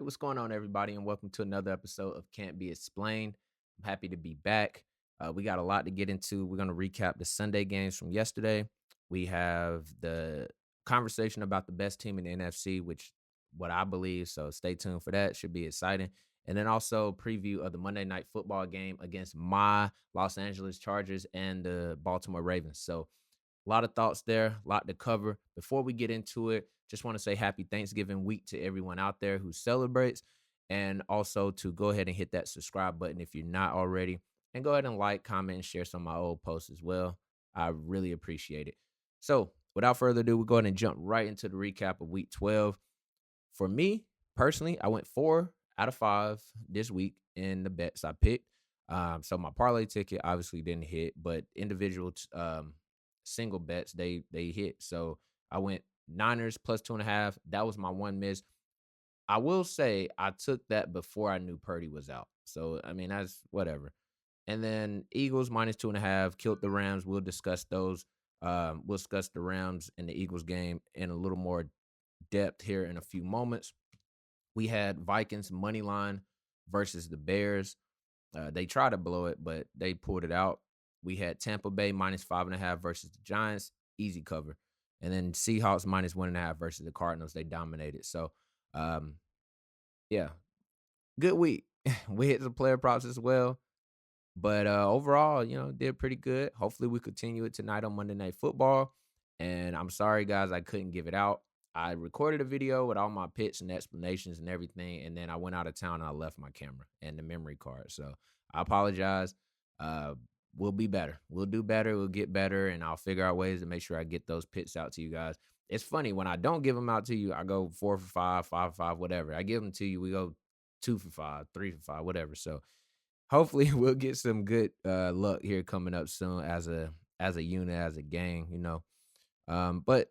what's going on, everybody, and welcome to another episode of Can't Be Explained. I'm happy to be back. We got a lot to get into. We're going to recap the Sunday games from yesterday. We have the conversation about the best team in the NFC, which what I believe. So stay tuned for that. Should be exciting. And then also preview of the Monday night football game against my Los Angeles Chargers and the Baltimore Ravens. So a lot of thoughts there, a lot to cover. Before we get into it, just want to say happy Thanksgiving week to everyone out there who celebrates. And also to go ahead and hit that subscribe button if you're not already. And go ahead and like, comment, and share some of my old posts as well. I really appreciate it. So without further ado, we'll go ahead and jump right into the recap of week 12. For me, personally, I went 4 out of 5 this week in the bets I picked. So my parlay ticket obviously didn't hit, but individual single bets they hit. So I went Niners plus 2.5. That was my one miss. I will say I took that before I knew Purdy was out. So I mean that's whatever. And then Eagles minus 2.5 killed the Rams. We'll discuss those. We'll discuss the Rams and the Eagles game in a little more depth here in a few moments. We had Vikings money line versus the Bears. They tried to blow it, but they pulled it out. We had Tampa Bay minus 5.5 versus the Giants, easy cover. And then Seahawks minus 1.5 versus the Cardinals. They dominated. So, um, yeah, good week. We hit some player props as well. But overall, did pretty good. Hopefully, we continue it tonight on Monday Night Football. And I'm sorry, guys, I couldn't give it out. I recorded a video with all my picks and explanations and everything, and then I went out of town and I left my camera and the memory card. So I apologize. Uh, we'll be better. We'll do better. We'll get better, and I'll figure out ways to make sure I get those picks out to you guys. It's funny when I don't give them out to you, I go 4 for 5, 5 for 5, whatever. I give them to you, we go 2 for 5, 3 for 5, whatever. So hopefully we'll get some good luck here coming up soon as a unit, as a gang. But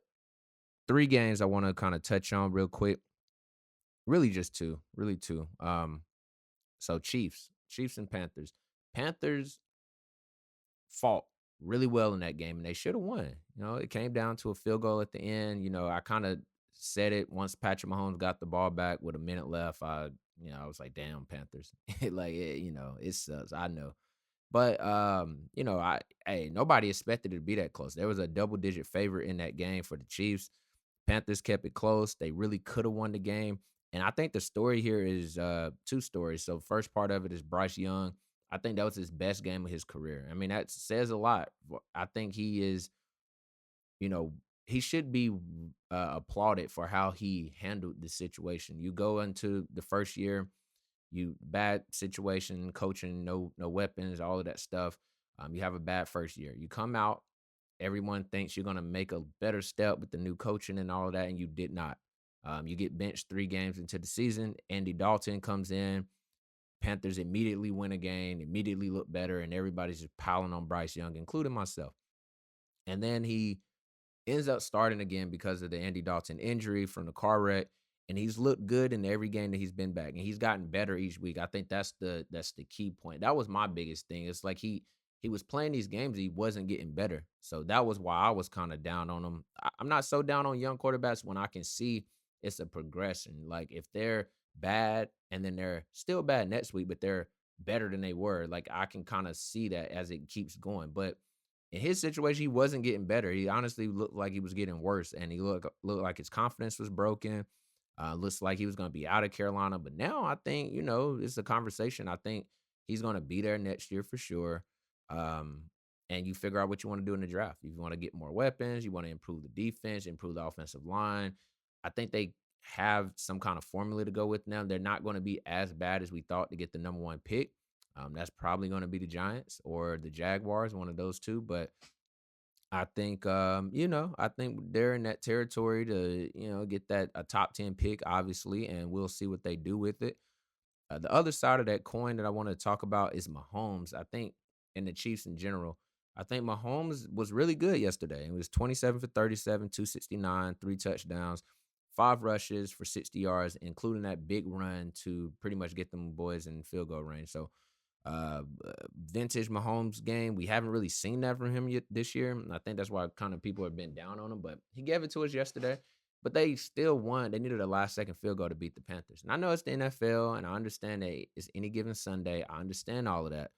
3 games I want to kind of touch on real quick. Really just two. Really two. So Chiefs and Panthers. Panthers fought really well in that game and they should have won. It came down to a field goal at the end. I kind of said it once Patrick Mahomes got the ball back with a minute left. I was like, damn, Panthers. It sucks. I know. But nobody expected it to be that close. There was a double-digit favorite in that game for the Chiefs. Panthers kept it close. They really could have won the game. And I think the story here is two stories. So first part of it is Bryce Young. I think that was his best game of his career. I mean, that says a lot. I think he is, he should be applauded for how he handled the situation. You go into the first year, you bad situation, coaching, no weapons, all of that stuff. You have a bad first year. You come out, everyone thinks you're gonna make a better step with the new coaching and all of that, and you did not. You get benched 3 games into the season. Andy Dalton comes in. Panthers immediately win a game, immediately look better, and everybody's just piling on Bryce Young, including myself. And then he ends up starting again because of the Andy Dalton injury from the car wreck. And he's looked good in every game that he's been back. And he's gotten better each week. I think that's the key point. That was my biggest thing. It's like he was playing these games, he wasn't getting better. So that was why I was kind of down on him. I'm not so down on young quarterbacks when I can see it's a progression. Like if they're bad and then they're still bad next week, but they're better than they were. Like I can kind of see that as it keeps going. But in his situation, he wasn't getting better. He honestly looked like he was getting worse, and he looked like his confidence was broken. Looks like he was going to be out of Carolina, but now I think it's a conversation. I think he's going to be there next year for sure. Um, and you figure out what you want to do in the draft. If you want to get more weapons, you want to improve the defense, improve the offensive line. I think they have some kind of formula to go with now. They're not going to be as bad as we thought to get the number 1 pick. That's probably going to be the Giants or the Jaguars, one of those two. But I think, I think they're in that territory to, get that a top 10 pick, obviously, and we'll see what they do with it. The other side of that coin that I want to talk about is Mahomes. I think, and the Chiefs in general, I think Mahomes was really good yesterday. It was 27 for 37, 269, 3 touchdowns, 5 rushes for 60 yards, including that big run to pretty much get them boys in field goal range. So, vintage Mahomes game. We haven't really seen that from him yet this year. And I think that's why kind of people have been down on him, but he gave it to us yesterday. but they still won. They needed a last second field goal to beat the Panthers. And I know it's the NFL, and I understand that it's any given Sunday. I understand all of that.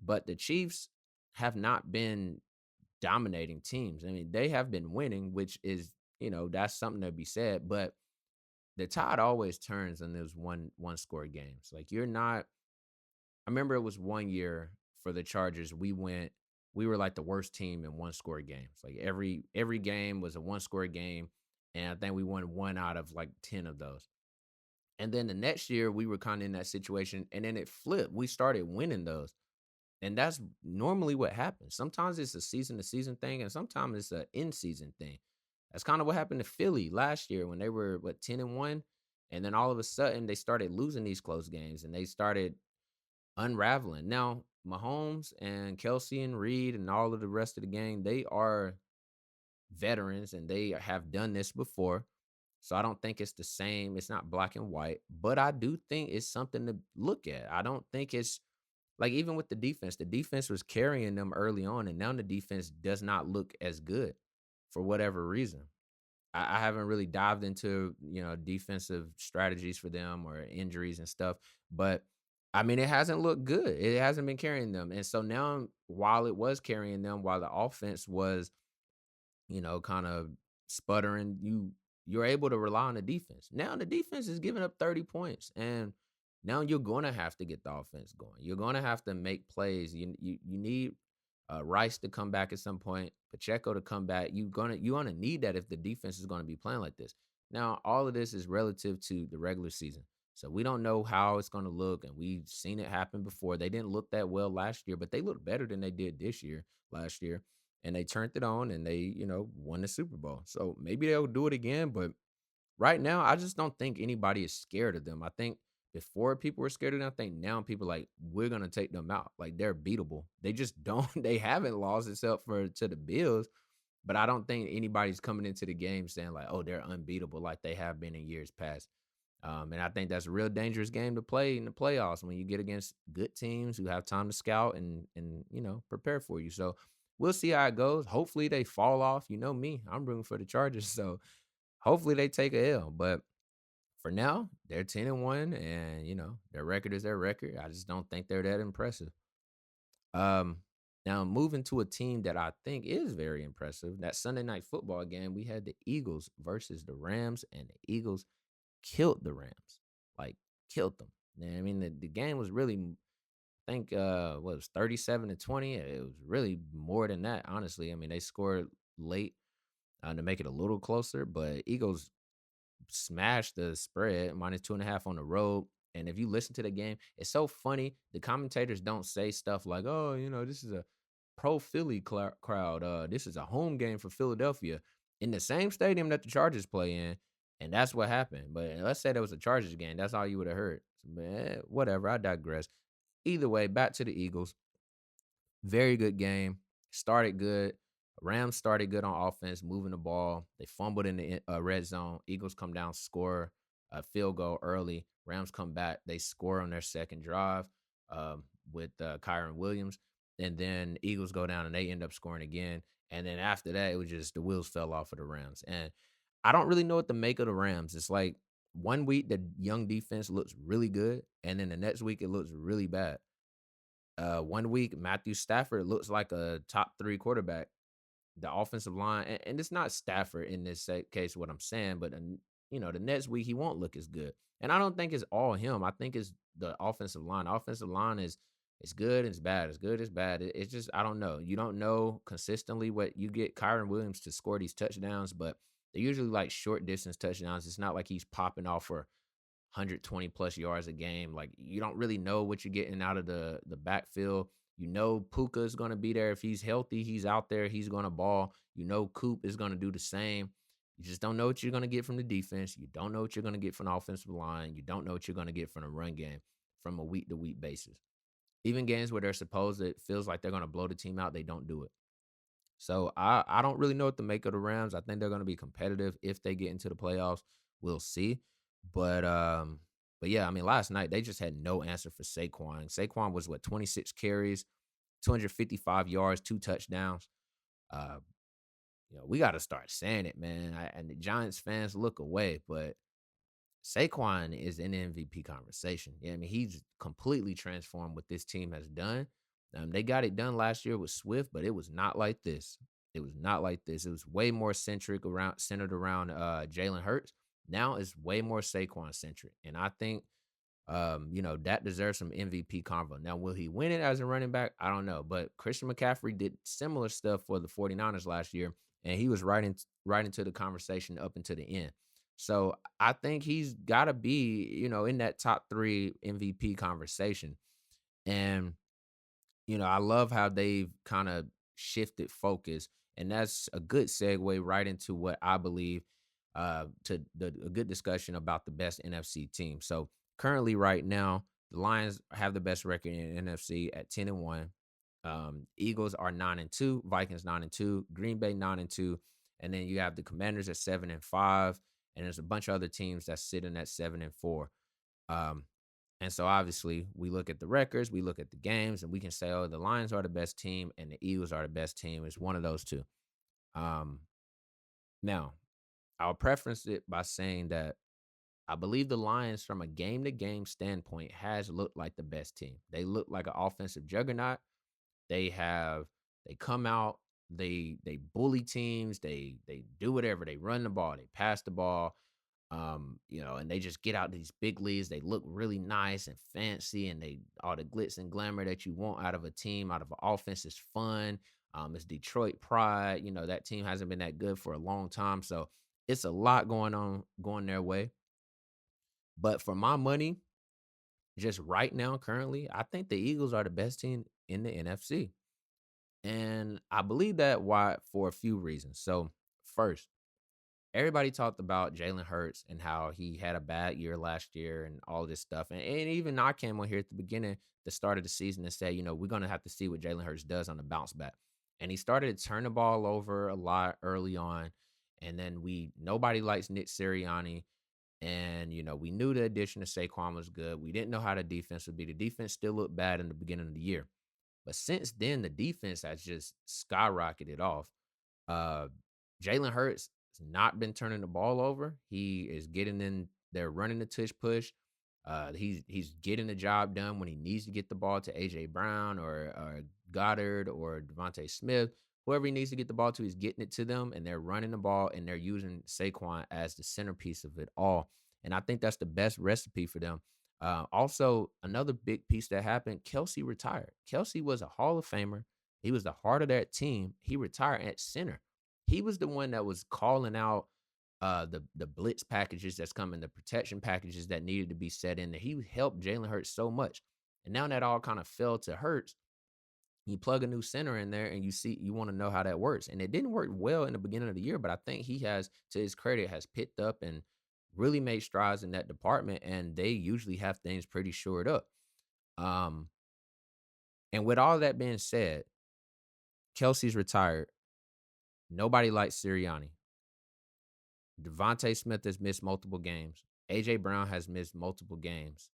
But the Chiefs have not been dominating teams. I mean, they have been winning, which is, that's something to be said. But the tide always turns in those one score games. Like you're not. I remember it was one year for the Chargers. We were like the worst team in one score games. Like every game was a one score game, and I think we won one out of like 10 of those. And then the next year we were kind of in that situation, and then it flipped. We started winning those. And that's normally what happens. Sometimes it's a season to season thing, and sometimes it's an in season thing. That's kind of what happened to Philly last year when they were 10-1. And then all of a sudden they started losing these close games and they started unraveling. Now, Mahomes and Kelsey and Reed and all of the rest of the gang, they are veterans and they have done this before. So I don't think it's the same. It's not black and white, but I do think it's something to look at. I don't think it's like even with the defense was carrying them early on, and now the defense does not look as good for whatever reason. I haven't really dived into, defensive strategies for them or injuries and stuff, but I mean, it hasn't looked good. It hasn't been carrying them. And so now, while it was carrying them, while the offense was, kind of sputtering, you're able to rely on the defense. Now the defense is giving up 30 points, and now you're going to have to get the offense going. You're going to have to make plays. You need Rice to come back at some point, Pacheco to come back. You're gonna need that if the defense is going to be playing like this. Now, all of this is relative to the regular season. So we don't know how it's going to look, and we've seen it happen before. They didn't look that well last year, but they looked better than they did last year, and they turned it on and they, won the Super Bowl. So maybe they'll do it again, but right now, I just don't think anybody is scared of them. I think before people were scared of them, I think now people like we're gonna take them out. Like they're beatable. They just don't. They haven't lost except for to the Bills. But I don't think anybody's coming into the game saying like, oh, they're unbeatable like they have been in years past. And I think that's a real dangerous game to play in the playoffs when you get against good teams who have time to scout and prepare for you. So we'll see how it goes. Hopefully they fall off. You know me, I'm rooting for the Chargers. So hopefully they take a L. But for now, they're 10-1, and their record is their record. I just don't think they're that impressive. Um, Now moving to a team that I think is very impressive. That Sunday night football game, we had the Eagles versus the Rams, and the Eagles killed the Rams, like killed them. I mean, the game was really, I think, what was 37-20. It was really more than that, honestly. I mean, they scored late to make it a little closer, but Eagles smashed the spread -2.5 on the road. And if you listen to the game, it's so funny. The commentators don't say stuff like, "Oh, this is a pro Philly crowd. This is a home game for Philadelphia in the same stadium that the Chargers play in." And that's what happened. But let's say there was a Chargers game. That's all you would have heard. Man, whatever. I digress. Either way, back to the Eagles. Very good game. Started good. Rams started good on offense, moving the ball. They fumbled in the red zone. Eagles come down, score a field goal early. Rams come back. They score on their second drive with Kyron Williams. And then Eagles go down and they end up scoring again. And then after that, it was just the wheels fell off of the Rams. And I don't really know what to make of the Rams. It's like one week the young defense looks really good, and then the next week it looks really bad. One week Matthew Stafford looks like a top 3 quarterback. The offensive line, and it's not Stafford in this case, what I'm saying, but the next week he won't look as good. And I don't think it's all him. I think it's the offensive line. The offensive line is it's good, it's bad, it's good, it's bad. It's just I don't know. You don't know consistently what you get Kyron Williams to score these touchdowns, but they're usually like short distance touchdowns. It's not like he's popping off for 120 plus yards a game. Like you don't really know what you're getting out of the backfield. Puka is going to be there. If he's healthy, he's out there. He's going to ball. Coop is going to do the same. You just don't know what you're going to get from the defense. You don't know what you're going to get from the offensive line. You don't know what you're going to get from the run game from a week-to-week basis. Even games where they're supposed it feels like they're going to blow the team out, they don't do it. So I don't really know what to make of the Rams. I think they're going to be competitive if they get into the playoffs. We'll see. But yeah, I mean, last night they just had no answer for Saquon. Saquon was 26 carries, 255 yards, 2 touchdowns. Uh, we got to start saying it, man. And the Giants fans look away, but Saquon is in the MVP conversation. Yeah, I mean, he's completely transformed what this team has done. They got it done last year with Swift, but it was not like this. It was not like this. It was way more centered around Jalen Hurts. Now it's way more Saquon centric. And I think that deserves some MVP convo. Now, will he win it as a running back? I don't know. But Christian McCaffrey did similar stuff for the 49ers last year, and he was right into the conversation up until the end. So I think he's got to be, in that top three MVP conversation. And I love how they've kind of shifted focus, and that's a good segue right into what I believe to a good discussion about the best NFC team. So currently, right now, the Lions have the best record in NFC at 10-1. Eagles are 9-2, Vikings 9-2, Green Bay 9-2, and then you have the Commanders at 7-5, and there's a bunch of other teams that's sitting at 7-4. Um, and so obviously we look at the records, we look at the games, and we can say, oh, the Lions are the best team and the Eagles are the best team. It's one of those two. Um, Now, I'll preference it by saying that I believe the Lions, from a game to game standpoint, has looked like the best team. They look like an offensive juggernaut. They have they come out, they bully teams, they do whatever. They run the ball, they pass the ball, and they just get out these big leads. They look really nice and fancy, and they all the glitz and glamour that you want out of a team, out of an offense is fun. It's Detroit pride. That team hasn't been that good for a long time, so it's a lot going on going their way. But for my money, just right now, currently, I think the Eagles are the best team in the NFC. And I believe that why for a few reasons. So first, everybody talked about Jalen Hurts and how he had a bad year last year and all this stuff. And even I came on here at the beginning, the start of the season, and said, we're gonna have to see what Jalen Hurts does on the bounce back. And he started to turn the ball over a lot early on. And then nobody likes Nick Sirianni. And we knew the addition of Saquon was good. We didn't know how the defense would be. The defense still looked bad in the beginning of the year. But since then, the defense has just skyrocketed off. Uh, Jalen Hurts has not been turning the ball over. He is getting in there, running the tush push. He's getting the job done when he needs to get the ball to AJ Brown or Goddard or Devontae Smith. Whoever he needs to get the ball to, he's getting it to them, and they're running the ball, and they're using Saquon as the centerpiece of it all. And I think that's the best recipe for them. Also, another big piece that happened, Kelsey retired. Kelsey was a Hall of Famer. He was the heart of that team. He retired at center. He was the one that was calling out the blitz packages that's coming, the protection packages that needed to be set in there. He helped Jalen Hurts so much. And now that all kind of fell to Hurts, you plug a new center in there and you want to know how that works. And it didn't work well in the beginning of the year, but I think he has, to his credit, has picked up and really made strides in that department. And they usually have things pretty shored up. Um, and with all that being said, Kelsey's retired. Nobody likes Sirianni. Devontae Smith has missed multiple games. AJ Brown has missed multiple games.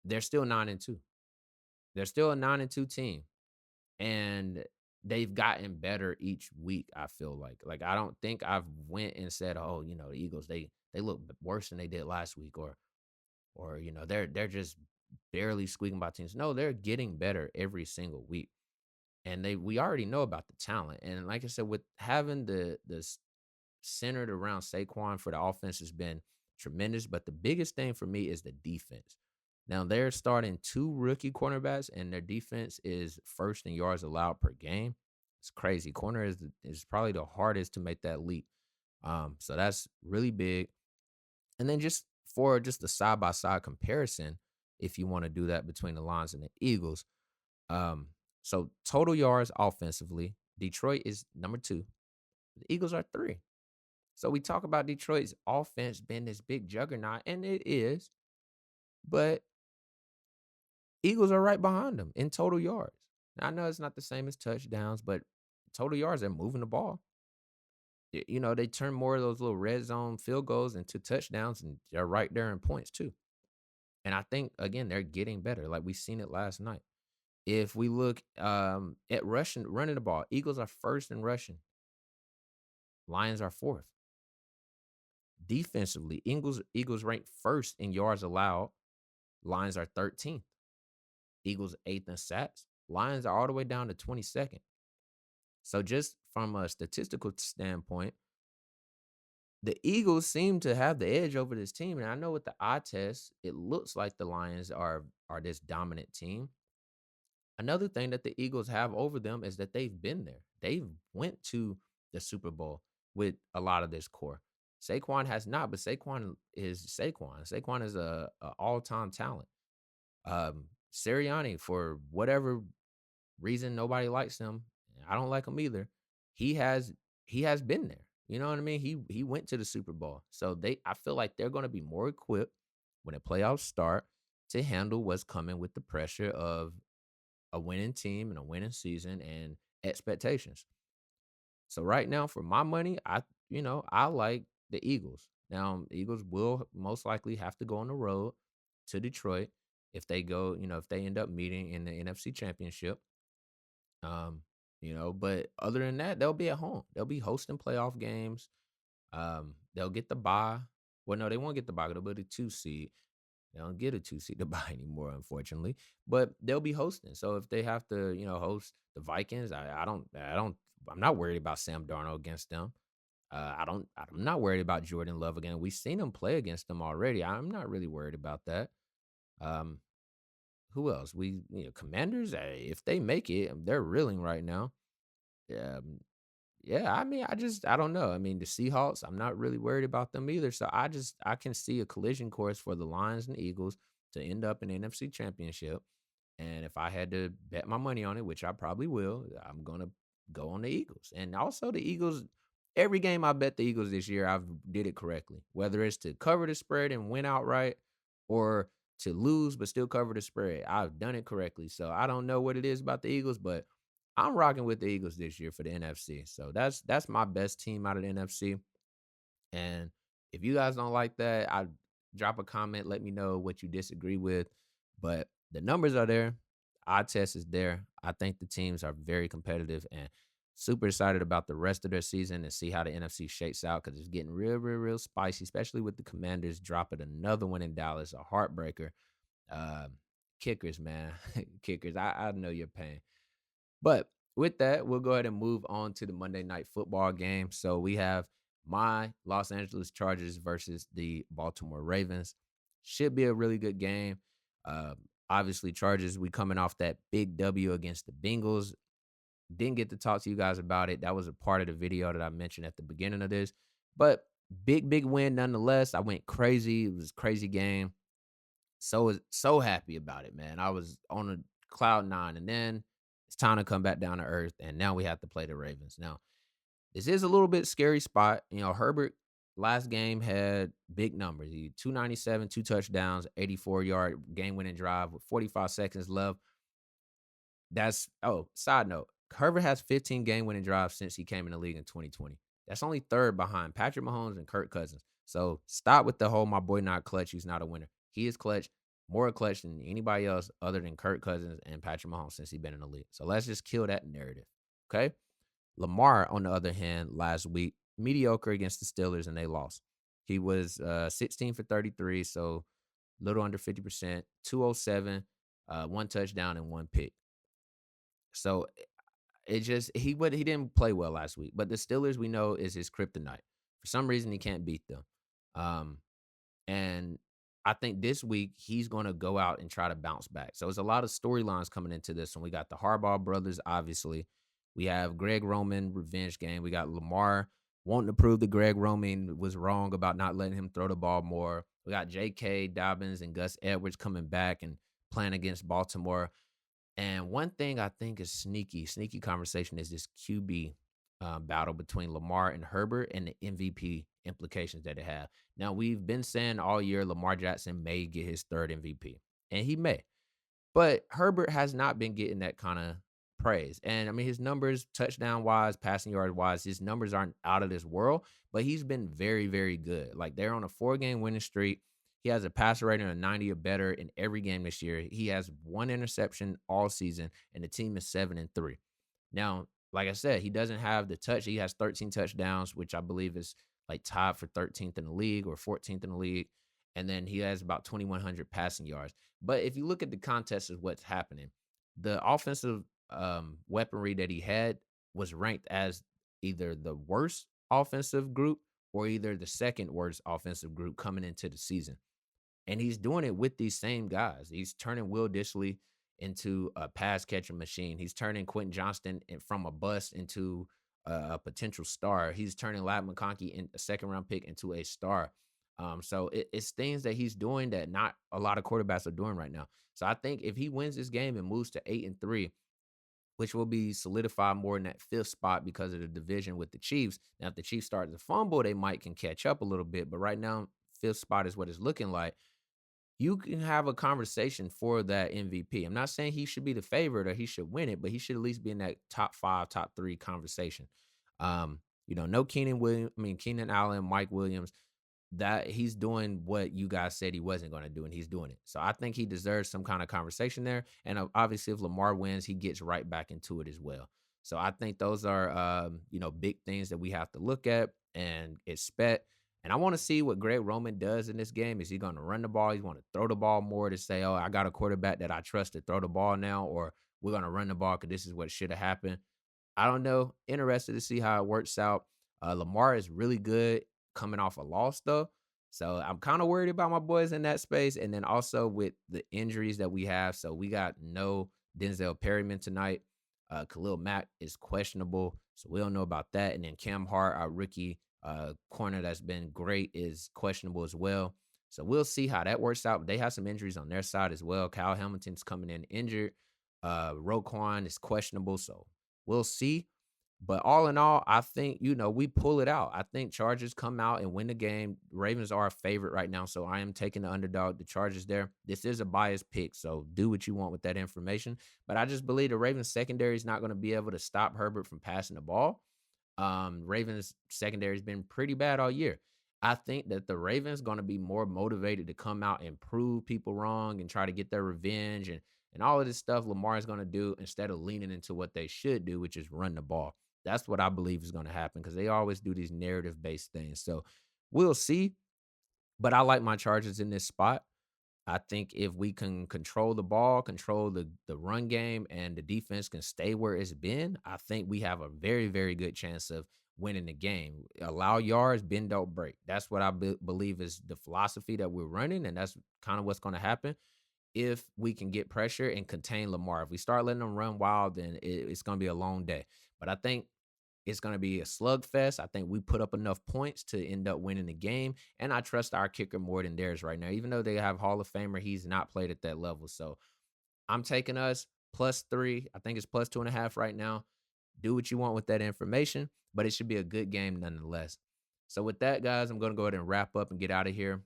They're still 9-2. They're still a 9-2 team. And they've gotten better each week, I feel like. Like, I don't think I've went and said, oh, the Eagles, they look worse than they did last week, or they're just barely squeaking by teams. No, they're getting better every single week. And we already know about the talent. And like I said, with having the centered around Saquon for the offense has been tremendous. But the biggest thing for me is the defense. Now they're starting two rookie cornerbacks, and their defense is first in yards allowed per game. It's crazy. Corner is probably the hardest to make that leap. So that's really big. And then just for just the side by side comparison, if you want to do that between the Lions and the Eagles, so total yards offensively, Detroit is number 2. The Eagles are 3. So we talk about Detroit's offense being this big juggernaut, and it is, but Eagles are right behind them in total yards. Now, I know it's not the same as touchdowns, but total yards, they're moving the ball. They turn more of those little red zone field goals into touchdowns, and they're right there in points too. And I think, again, they're getting better. Like, we seen it last night. If we look at running the ball, Eagles are first in rushing, Lions are fourth. Defensively, Eagles ranked first in yards allowed, Lions are 13th. Eagles eighth in sacks, Lions are all the way down to 22nd. So just from a statistical standpoint, the Eagles seem to have the edge over this team. And I know with the eye test, it looks like the Lions are this dominant team. Another thing that the Eagles have over them is that they've been there. They've went to the Super Bowl with a lot of this core. Saquon has not, but Saquon is Saquon. Saquon is a all-time talent. Sirianni, for whatever reason nobody likes him, I don't like him either. He has he has been there. You know what I mean? He went to the Super Bowl. So I feel like they're going to be more equipped when the playoffs start to handle what's coming with the pressure of a winning team and a winning season and expectations. So right now, for my money, I like the Eagles. Now, the Eagles will most likely have to go on the road to Detroit if they go, if they end up meeting in the NFC Championship. Um, but other than that, they'll be at home. They'll be hosting playoff games. They'll get the bye. Well, no, they won't get the bye. They'll be the 2 seed. They don't get a 2 seed to buy anymore, unfortunately. But they'll be hosting. So if they have to, host the Vikings, I'm not worried about Sam Darnold against them. I'm not worried about Jordan Love again. We've seen him play against them already. I'm not really worried about that. Um, who else? Commanders. If they make it, they're reeling right now. Um, yeah, I mean, I don't know. I mean, the Seahawks, I'm not really worried about them either. So I can see a collision course for the Lions and Eagles to end up in the NFC Championship. And if I had to bet my money on it, which I probably will, I'm gonna go on the Eagles. And also the Eagles, every game I bet the Eagles this year, I've did it correctly. Whether it's to cover the spread and win outright or to lose but still cover the spread. I've done it correctly. So I don't know what it is about the Eagles, but I'm rocking with the Eagles this year for the NFC. So that's my best team out of the NFC. And if you guys don't like that, I drop a comment, let me know what you disagree with. But the numbers are there. Eye test is there. I think the teams are very competitive and super excited about the rest of their season and see how the NFC shakes out because it's getting real, real, real spicy, especially with the Commanders dropping another one in Dallas, a heartbreaker. Uh, Kickers, man. Kickers. I know your pain. But with that, we'll go ahead and move on to the Monday night football game. So we have my Los Angeles Chargers versus the Baltimore Ravens. Should be a really good game. Uh, Obviously, Chargers, we coming off that big W against the Bengals. Didn't get to talk to you guys about it. That was a part of the video that I mentioned at the beginning of this. But big, big win nonetheless. I went crazy. It was a crazy game. So happy about it, man. I was on a cloud nine, and then it's time to come back down to earth. And now we have to play the Ravens. Now, this is a little bit scary spot. Herbert last game had big numbers. He 297, 2 touchdowns, 84-yard game-winning drive with 45 seconds left. Side note, Herbert has 15 game-winning drives since he came in the league in 2020. That's only third behind Patrick Mahomes and Kirk Cousins. So stop with the whole my boy not clutch, he's not a winner. He is clutch, more clutch than anybody else other than Kirk Cousins and Patrick Mahomes since he's been in the league. So let's just kill that narrative. Okay? Lamar, on the other hand, last week, mediocre against the Steelers, and they lost. He was 16 for 33, so little under 50%, 207, 1 touchdown, and 1 pick. So he didn't play well last week. But the Steelers, we know, is his kryptonite. For some reason, he can't beat them. And I think this week he's going to go out and try to bounce back. So there's a lot of storylines coming into this one. We got the Har-bowl brothers, obviously. We have Greg Roman revenge game. We got Lamar wanting to prove that Greg Roman was wrong about not letting him throw the ball more. We got J.K. Dobbins and Gus Edwards coming back and playing against Baltimore. And one thing I think is sneaky conversation is this QB battle between Lamar and Herbert and the MVP implications that it have. Now, we've been saying all year Lamar Jackson may get his third MVP, and he may. But Herbert has not been getting that kind of praise. And I mean, his numbers, touchdown wise, passing yard wise, his numbers aren't out of this world, but he's been very, very good. Like they're on a 4-game winning streak. He has a passer rating of 90 or better in every game this year. He has one interception all season, and the team is 7-3. Now, like I said, he doesn't have the touch. He has 13 touchdowns, which I believe is like tied for 13th in the league or 14th in the league. And then he has about 2,100 passing yards. But if you look at the context of what's happening, the offensive weaponry that he had was ranked as either the worst offensive group or either the second worst offensive group coming into the season. And he's doing it with these same guys. He's turning Will Dissly into a pass catching machine. He's turning Quentin Johnston from a bust into a potential star. He's turning Lad McConkey in a second round pick into a star. So it's things that he's doing that not a lot of quarterbacks are doing right now. So I think if he wins this game and moves to 8-3, which will be solidified more in that fifth spot because of the division with the Chiefs. Now, if the Chiefs start to fumble, they might can catch up a little bit. But right now, fifth spot is what it's looking like. You can have a conversation for that MVP. I'm not saying he should be the favorite or he should win it, but he should at least be in that top 5, top 3 conversation. No Keenan Allen, Mike Williams, that he's doing what you guys said he wasn't going to do, and he's doing it. So I think he deserves some kind of conversation there. And obviously, if Lamar wins, he gets right back into it as well. So I think those are big things that we have to look at and expect. And I want to see what Greg Roman does in this game. Is he going to run the ball? He's going to throw the ball more to say, oh, I got a quarterback that I trust to throw the ball now, or we're going to run the ball because this is what should have happened. I don't know. Interested to see how it works out. Lamar is really good coming off a loss, though. So I'm kind of worried about my boys in that space. And then also with the injuries that we have. So we got no Denzel Perryman tonight. Khalil Mack is questionable. So we don't know about that. And then Cam Hart, our rookie corner that's been great, is questionable as well. So we'll see how that works out. But they have some injuries on their side as well. Kyle Hamilton's coming in injured. Roquan is questionable. So we'll see. But all in all, I think, we pull it out. I think Chargers come out and win the game. Ravens are a favorite right now, so I am taking the underdog, the Chargers there. This is a biased pick, so do what you want with that information. But I just believe the Ravens secondary is not going to be able to stop Herbert from passing the ball. Ravens secondary has been pretty bad all year. I think that the Ravens going to be more motivated to come out and prove people wrong and try to get their revenge and all of this stuff Lamar is going to do instead of leaning into what they should do, which is run the ball. That's what I believe is going to happen because they always do these narrative-based things. So we'll see. But I like my Chargers in this spot. I think if we can control the ball, control the run game, and the defense can stay where it's been, I think we have a very, very good chance of winning the game. Allow yards, bend, don't break. That's what I believe is the philosophy that we're running, and that's kind of what's going to happen if we can get pressure and contain Lamar. If we start letting them run wild, then it's going to be a long day. But I think it's going to be a slugfest. I think we put up enough points to end up winning the game. And I trust our kicker more than theirs right now. Even though they have Hall of Famer, he's not played at that level. So I'm taking us +3. I think it's +2.5 right now. Do what you want with that information, but it should be a good game nonetheless. So with that, guys, I'm going to go ahead and wrap up and get out of here.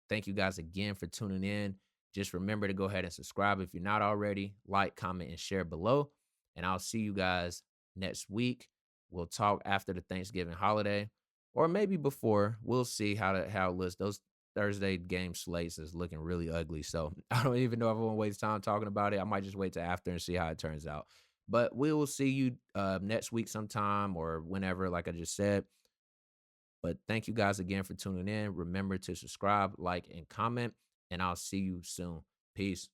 Thank you guys again for tuning in. Just remember to go ahead and subscribe if you're not already. Like, comment, and share below. And I'll see you guys next week. We'll talk after the Thanksgiving holiday or maybe before. We'll see how it looks. Those Thursday game slates is looking really ugly. So I don't even know if I want to waste time talking about it. I might just wait till after and see how it turns out. But we will see you next week sometime or whenever, like I just said. But thank you guys again for tuning in. Remember to subscribe, like, and comment, and I'll see you soon. Peace.